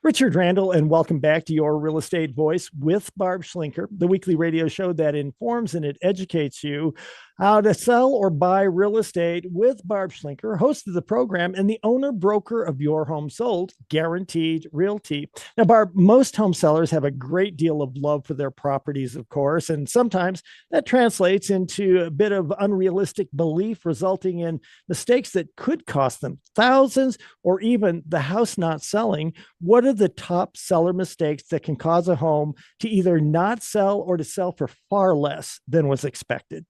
Richard Randall, and welcome back to Your Real Estate Voice with Barb Schlinker, the weekly radio show that informs and it educates you how to sell or buy real estate with Barb Schlinker, host of the program and the owner broker of Your Home Sold, Guaranteed Realty. Now, Barb, most home sellers have a great deal of love for their properties, of course, and sometimes that translates into a bit of unrealistic belief, resulting in mistakes that could cost them thousands or even the house not selling. What are the top seller mistakes that can cause a home to either not sell or to sell for far less than was expected?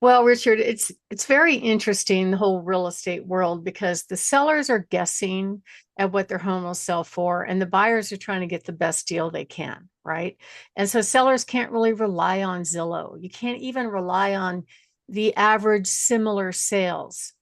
Well, Richard, it's very interesting, the whole real estate world, because the sellers are guessing at what their home will sell for, and the buyers are trying to get the best deal they can, right? And so sellers can't really rely on Zillow. You can't even rely on the average similar sales.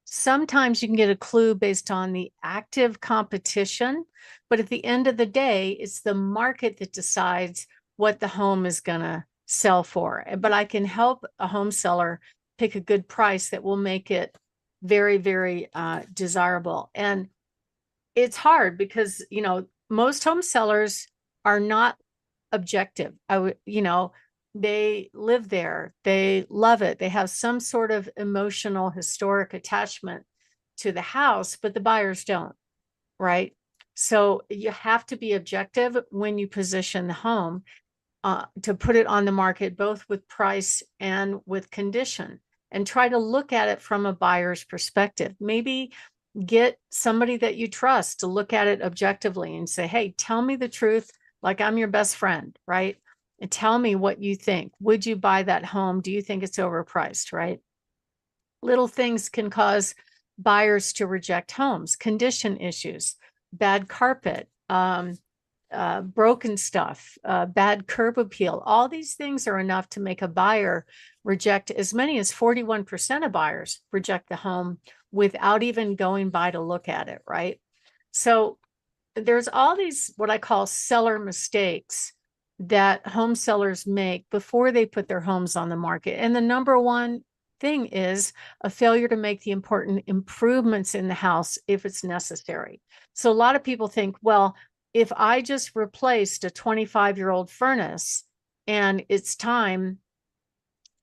Sometimes you can get a clue based on the active competition, but at the end of the day, it's the market that decides what the home is going to sell for. But I can help a home seller pick a good price that will make it very, very desirable. And it's hard because, most home sellers are not objective. They live there, they love it, they have some sort of emotional, historic attachment to the house, but the buyers don't, right? So you have to be objective when you position the home to put it on the market, both with price and with condition, and try to look at it from a buyer's perspective. Maybe get somebody that you trust to look at it objectively and say, hey, tell me the truth, like I'm your best friend, right? And tell me what you think. Would you buy that home? Do you think it's overpriced, right? Little things can cause buyers to reject homes: condition issues, bad carpet, broken stuff, bad curb appeal. All these things are enough to make a buyer reject. As many as 41% of buyers reject the home without even going by to look at it, right? So there's all these, what I call seller mistakes, that home sellers make before they put their homes on the market. And the number one thing is a failure to make the important improvements in the house if it's necessary. So a lot of people think, well, if I just replaced a 25-year-old furnace and it's time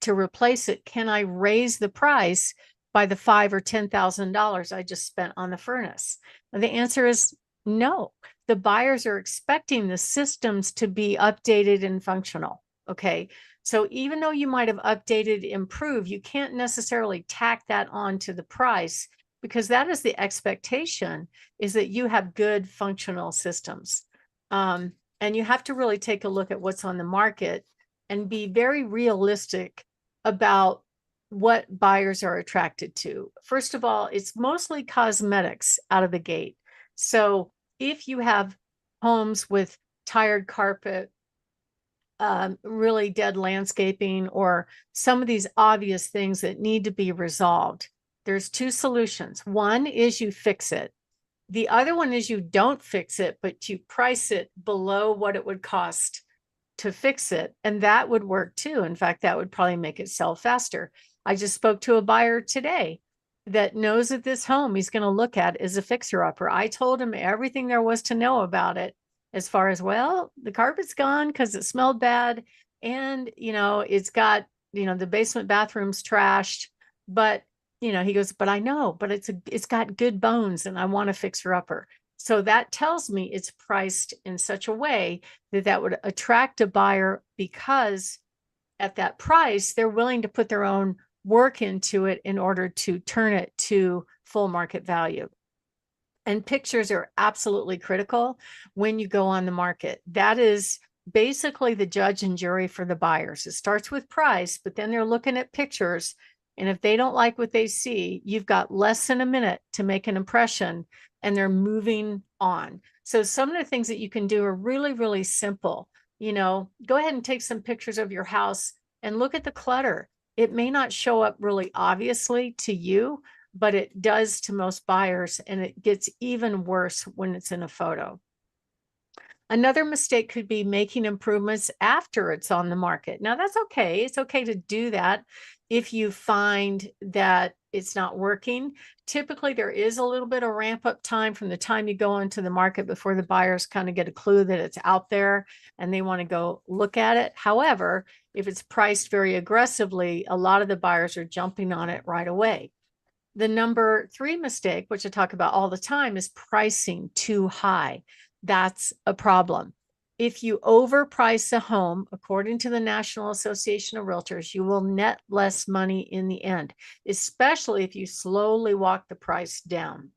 to replace it, can I raise the price by the $5,000 or $10,000 I just spent on the furnace? And the answer is no. The buyers are expecting the systems to be updated and functional. Okay. So even though you might have updated, improved, you can't necessarily tack that on to the price, because that is the expectation, is that you have good functional systems. And you have to really take a look at what's on the market and be very realistic about what buyers are attracted to. First of all, it's mostly cosmetics out of the gate. So if you have homes with tired carpet, really dead landscaping, or some of these obvious things that need to be resolved, there's two solutions. One is you fix it. The other one is you don't fix it, but you price it below what it would cost to fix it. And that would work too. In fact, that would probably make it sell faster. I just spoke to a buyer today that knows that this home he's going to look at is a fixer-upper. I told him everything there was to know about it, as far as, well, the carpet's gone because it smelled bad, and it's got, the basement bathroom's trashed, but he goes, but I know, but it's got good bones and I want a fixer-upper. So that tells me it's priced in such a way that that would attract a buyer, because at that price, they're willing to put their own work into it in order to turn it to full market value. And pictures are absolutely critical when you go on the market. That is basically the judge and jury for the buyers. It starts with price, but then they're looking at pictures. And if they don't like what they see, you've got less than a minute to make an impression, and they're moving on. So some of the things that you can do are really, really simple. Go ahead and take some pictures of your house and look at the clutter. It may not show up really obviously to you, but it does to most buyers, and it gets even worse when it's in a photo. Another mistake could be making improvements after it's on the market. Now, that's okay. It's okay to do that if you find that it's not working. Typically, there is a little bit of ramp up time from the time you go into the market before the buyers kind of get a clue that it's out there and they want to go look at it. However, if it's priced very aggressively, a lot of the buyers are jumping on it right away. The number 3 mistake, which I talk about all the time, is pricing too high. That's a problem. If you overprice a home, according to the National Association of Realtors, you will net less money in the end, especially if you slowly walk the price down.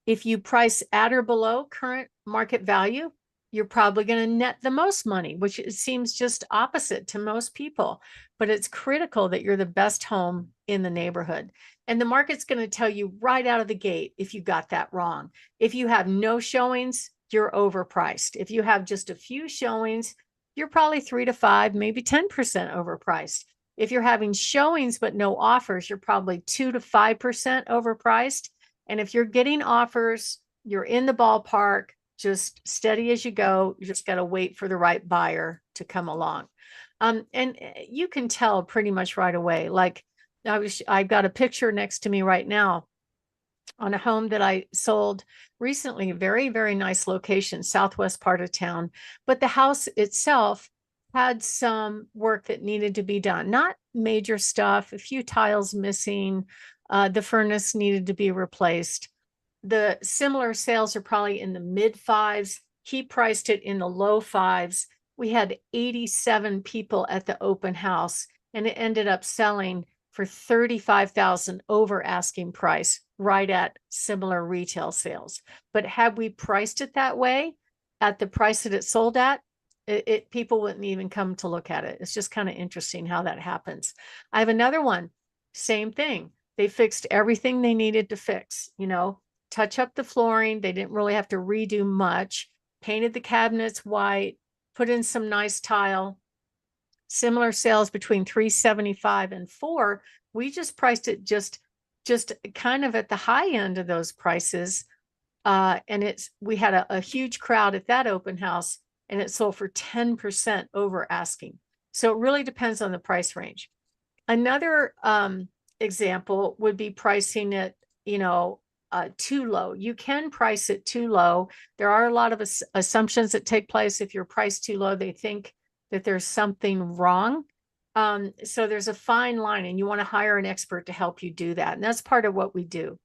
If you price at or below current market value, you're probably going to net the most money, which it seems just opposite to most people. But it's critical that you're the best home in the neighborhood. And the market's going to tell you right out of the gate if you got that wrong. If you have no showings, you're overpriced. If you have just a few showings, you're probably 3 to 5, maybe 10% overpriced. If you're having showings but no offers, you're probably 2 to 5% overpriced. And if you're getting offers, you're in the ballpark, just steady as you go. You just got to wait for the right buyer to come along. And you can tell pretty much right away. Like I've got a picture next to me right now on a home that I sold recently, a very, very nice location, southwest part of town. But the house itself had some work that needed to be done, not major stuff, a few tiles missing, the furnace needed to be replaced. The similar sales are probably in the mid 5s. He priced it in the low 5s. We had 87 people at the open house, and it ended up selling for $35,000 over asking price, right at similar retail sales. But had we priced it that way, at the price that it sold at, people wouldn't even come to look at it. It's just kind of interesting how that happens. I have another one, same thing. They fixed everything they needed to fix, touch up the flooring. They didn't really have to redo much, painted the cabinets white, put in some nice tile. Similar sales between 375 and 4. We just priced it just kind of at the high end of those prices. And we had a huge crowd at that open house, and it sold for 10% over asking. So it really depends on the price range. Another example would be pricing it, too low. You can price it too low. There are a lot of assumptions that take place. If you're priced too low, they think that there's something wrong. So there's a fine line, and you want to hire an expert to help you do that. And that's part of what we do.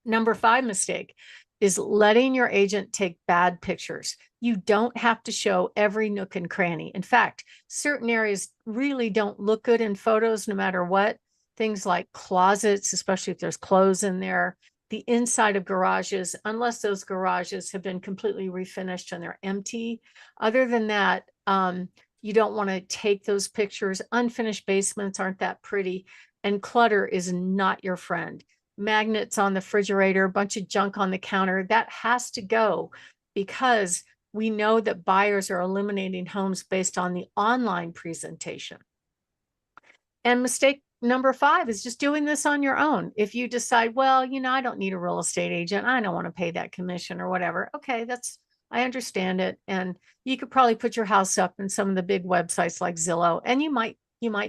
Number 5 mistake is letting your agent take bad pictures. You don't have to show every nook and cranny. In fact, certain areas really don't look good in photos no matter what. Things like closets, especially if there's clothes in there, the inside of garages, unless those garages have been completely refinished and they're empty. Other than that, you don't want to take those pictures. Unfinished basements aren't that pretty, and clutter is not your friend. Magnets on the refrigerator, a bunch of junk on the counter, that has to go, because we know that buyers are eliminating homes based on the online presentation. And mistake number 5 is just doing this on your own. If you decide, well, I don't need a real estate agent, I don't want to pay that commission or whatever. Okay, I understand it. And you could probably put your house up in some of the big websites like Zillow, and you might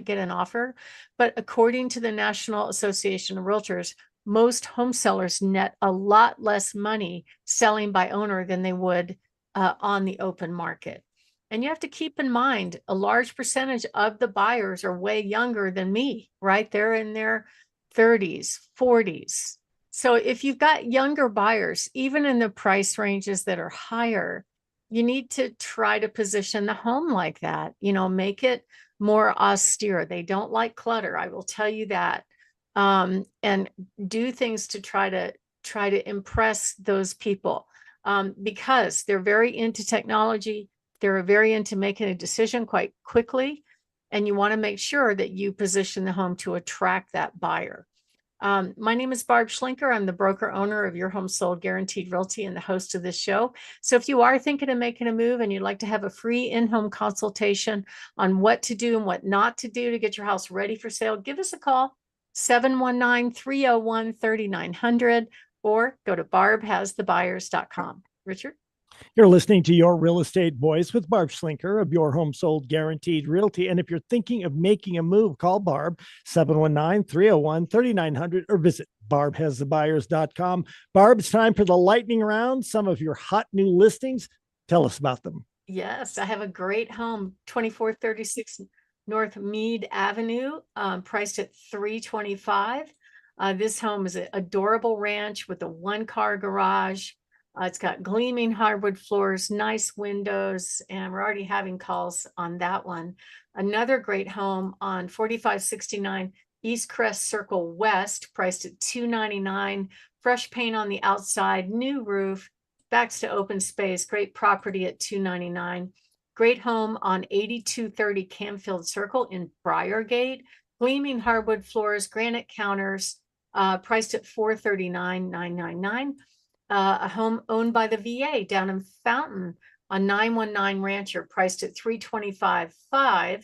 get an offer. But according to the National Association of Realtors, most home sellers net a lot less money selling by owner than they would on the open market. And you have to keep in mind, a large percentage of the buyers are way younger than me, right? They're in their 30s, 40s. So if you've got younger buyers, even in the price ranges that are higher, you need to try to position the home like that, make it more austere. They don't like clutter, I will tell you that. And do things to try to impress those people, because they're very into technology. They're very into making a decision quite quickly, and you want to make sure that you position the home to attract that buyer. My name is Barb Schlinker. I'm the broker owner of Your Home Sold Guaranteed Realty and the host of this show. So if you are thinking of making a move and you'd like to have a free in-home consultation on what to do and what not to do to get your house ready for sale, give us a call, 719-301-3900, or go to barbhasthebuyers.com. Richard? You're listening to Your Real Estate Voice with Barb Schlinker of Your Home Sold Guaranteed Realty. And if you're thinking of making a move, call Barb 719-301-3900 or visit barbhasthebuyers.com. Barb, it's time for the lightning round. Some of your hot new listings. Tell us about them. Yes, I have a great home, 2436 North Mead Avenue, priced at $325. This home is an adorable ranch with a one-car garage. It's got gleaming hardwood floors, nice windows, and we're already having calls on that one. Another great home on 4569 East Crest Circle West, priced at $299. Fresh paint on the outside, new roof, backs to open space, great property at $299. Great home on 8230 Camfield Circle in Briargate, gleaming hardwood floors, granite counters, priced at $439,999. A home owned by the VA down in Fountain on 919 Rancher, priced at $325,500.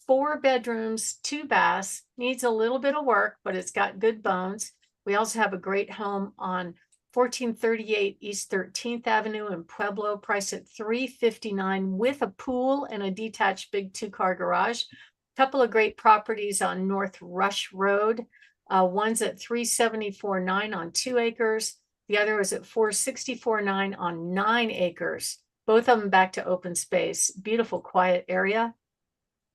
4 bedrooms, 2 baths, needs a little bit of work, but it's got good bones. We also have a great home on 1438 East 13th Avenue in Pueblo, priced at $359,000 with a pool and a detached big 2-car garage. Couple of great properties on North Rush Road. One's at $374,900 on 2 acres. The other is at $464,900 on 9 acres. Both of them back to open space. Beautiful, quiet area.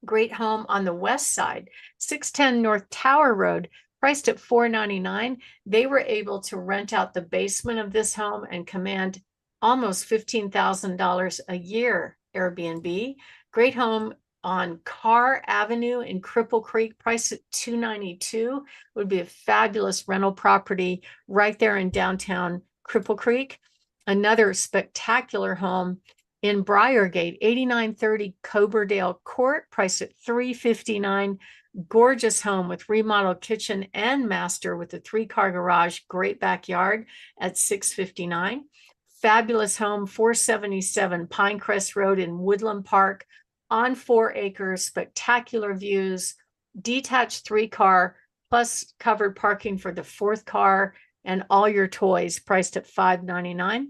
Great home on the west side, 610 North Tower Road, priced at $499,000. They were able to rent out the basement of this home and command almost $15,000 a year Airbnb. Great home on Carr Avenue in Cripple Creek, priced at $292,000. Would be a fabulous rental property right there in downtown Cripple Creek. Another spectacular home in Briargate, 8930 Coberdale Court, priced at $359,000. Gorgeous home with remodeled kitchen and master with a 3-car garage, great backyard at $659,000. Fabulous home, 477 Pinecrest Road in Woodland Park on 4 acres, spectacular views, detached 3-car plus covered parking for the 4th car and all your toys, priced at $599,000.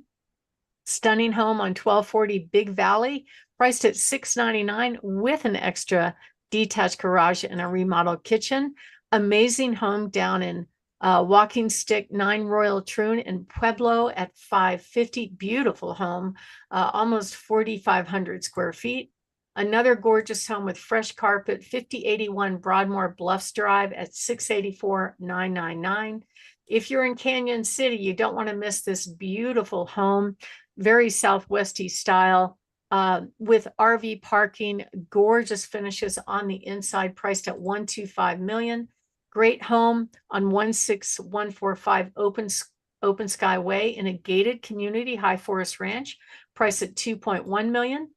Stunning home on 1240 Big Valley, priced at $699,000 with an extra detached garage and a remodeled kitchen. Amazing home down in Walking Stick 9 Royal Troon in Pueblo at $550,000. Beautiful home, almost 4,500 square feet. Another gorgeous home with fresh carpet, 5081 Broadmoor Bluffs Drive at $684,999. If you're in Canyon City, you don't want to miss this beautiful home, very Southwesty style, with RV parking, gorgeous finishes on the inside, priced at $125 million. Great home on 16145 Open Sky Way in a gated community, High Forest Ranch, priced at $2.1 million.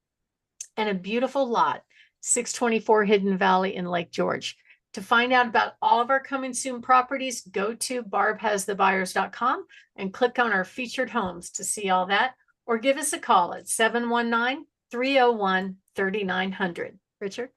And a beautiful lot, 624 Hidden Valley in Lake George. To find out about all of our coming soon properties, go to barbhasthebuyers.com and click on our featured homes to see all that, or give us a call at 719-301-3900. Richard?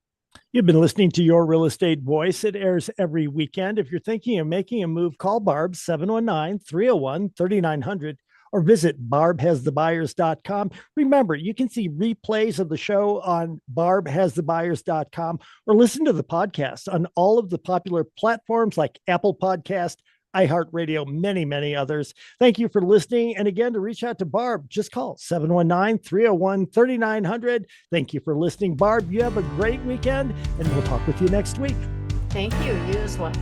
You've been listening to Your Real Estate Voice. It airs every weekend. If you're thinking of making a move, call Barb 719-301-3900 or visit barbhasthebuyers.com. Remember, you can see replays of the show on barbhasthebuyers.com or listen to the podcast on all of the popular platforms like Apple Podcast, iHeartRadio, many, many others. Thank you for listening. And again, to reach out to Barb, just call 719-301-3900. Thank you for listening. Barb, you have a great weekend, and we'll talk with you next week. Thank you. You as well.